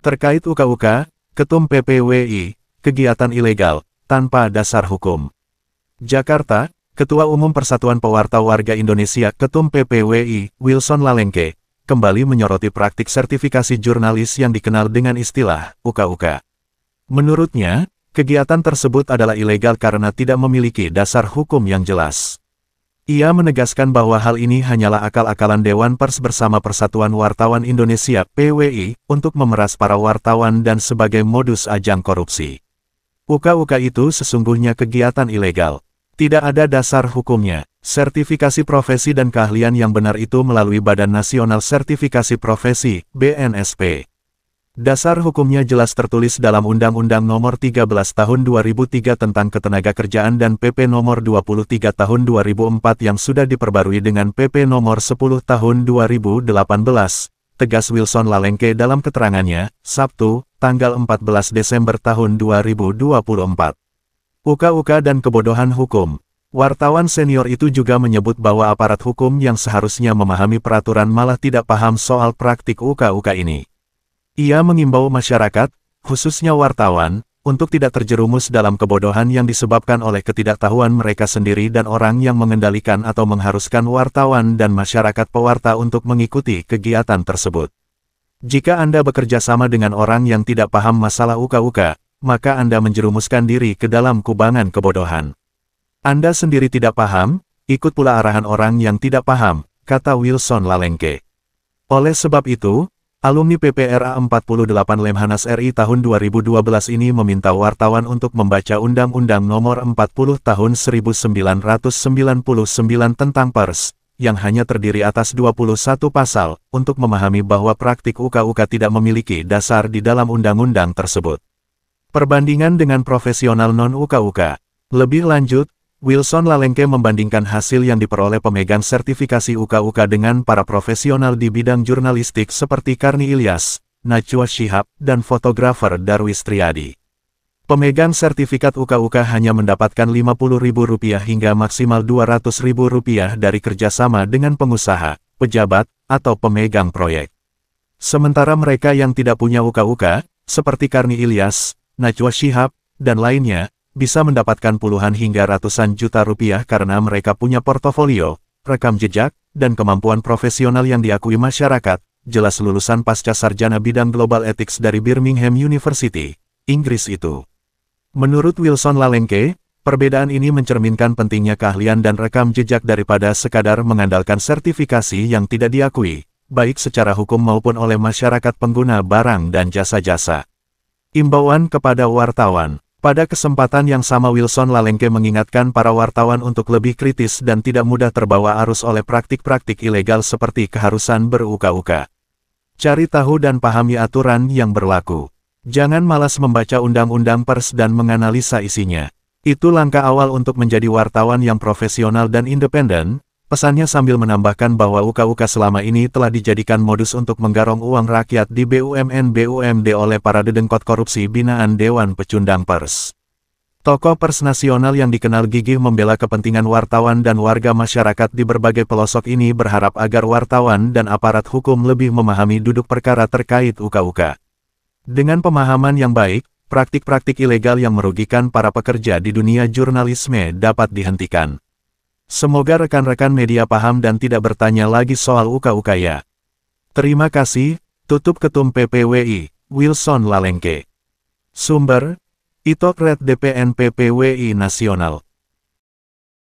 Terkait UKUK, Ketum PPWI, kegiatan ilegal, tanpa dasar hukum. Jakarta, Ketua Umum Persatuan Pewarta Warga Indonesia Ketum PPWI, Wilson Lalengke, kembali menyoroti praktik sertifikasi jurnalis yang dikenal dengan istilah UKUK. Menurutnya, kegiatan tersebut adalah ilegal karena tidak memiliki dasar hukum yang jelas. Ia menegaskan bahwa hal ini hanyalah akal-akalan Dewan Pers bersama Persatuan Wartawan Indonesia (PWI) untuk memeras para wartawan dan sebagai modus ajang korupsi. UKUK itu sesungguhnya kegiatan ilegal. Tidak ada dasar hukumnya. Sertifikasi profesi dan keahlian yang benar itu melalui Badan Nasional Sertifikasi Profesi (BNSP). Dasar hukumnya jelas tertulis dalam Undang-Undang Nomor 13 Tahun 2003 tentang Ketenagakerjaan dan PP Nomor 23 Tahun 2004 yang sudah diperbarui dengan PP Nomor 10 Tahun 2018, tegas Wilson Lalengke dalam keterangannya, Sabtu, tanggal 14 Desember tahun 2024. UKUK dan kebodohan hukum. Wartawan senior itu juga menyebut bahwa aparat hukum yang seharusnya memahami peraturan malah tidak paham soal praktik UKUK ini. Ia mengimbau masyarakat, khususnya wartawan, untuk tidak terjerumus dalam kebodohan yang disebabkan oleh ketidaktahuan mereka sendiri dan orang yang mengendalikan atau mengharuskan wartawan dan masyarakat pewarta untuk mengikuti kegiatan tersebut. Jika Anda bekerja sama dengan orang yang tidak paham masalah UKUK, maka Anda menjerumuskan diri ke dalam kubangan kebodohan. Anda sendiri tidak paham, ikut pula arahan orang yang tidak paham, kata Wilson Lalengke. Oleh sebab itu, alumni PPRA 48 Lemhanas RI tahun 2012 ini meminta wartawan untuk membaca Undang-Undang Nomor 40 Tahun 1999 tentang Pers, yang hanya terdiri atas 21 pasal, untuk memahami bahwa praktik UKUK tidak memiliki dasar di dalam undang-undang tersebut. Perbandingan dengan profesional non-UKUK. Lebih lanjut, Wilson Lalengke membandingkan hasil yang diperoleh pemegang sertifikasi UKUK dengan para profesional di bidang jurnalistik seperti Karni Ilyas, Najwa Shihab, dan fotografer Darwis Triadi. Pemegang sertifikat UKUK hanya mendapatkan Rp50.000 hingga maksimal Rp200.000 dari kerjasama dengan pengusaha, pejabat, atau pemegang proyek. Sementara mereka yang tidak punya UKUK, seperti Karni Ilyas, Najwa Shihab, dan lainnya, bisa mendapatkan puluhan hingga ratusan juta rupiah karena mereka punya portofolio, rekam jejak, dan kemampuan profesional yang diakui masyarakat, jelas lulusan pasca sarjana bidang Global Ethics dari Birmingham University, Inggris itu. Menurut Wilson Lalengke, perbedaan ini mencerminkan pentingnya keahlian dan rekam jejak daripada sekadar mengandalkan sertifikasi yang tidak diakui, baik secara hukum maupun oleh masyarakat pengguna barang dan jasa-jasa. Imbauan kepada wartawan. Pada kesempatan yang sama Wilson Lalengke mengingatkan para wartawan untuk lebih kritis dan tidak mudah terbawa arus oleh praktik-praktik ilegal seperti keharusan ber-UKUK. Cari tahu dan pahami aturan yang berlaku. Jangan malas membaca undang-undang pers dan menganalisa isinya. Itu langkah awal untuk menjadi wartawan yang profesional dan independen, pesannya sambil menambahkan bahwa UKUK selama ini telah dijadikan modus untuk menggarong uang rakyat di BUMN-BUMD oleh para dedengkot korupsi binaan Dewan Pecundang Pers. Tokoh pers nasional yang dikenal gigih membela kepentingan wartawan dan warga masyarakat di berbagai pelosok ini berharap agar wartawan dan aparat hukum lebih memahami duduk perkara terkait UKUK. Dengan pemahaman yang baik, praktik-praktik ilegal yang merugikan para pekerja di dunia jurnalisme dapat dihentikan. Semoga rekan-rekan media paham dan tidak bertanya lagi soal UKUK ya. Terima kasih, tutup Ketum PPWI, Wilson Lalengke. Sumber, Itokred DPN PPWI Nasional.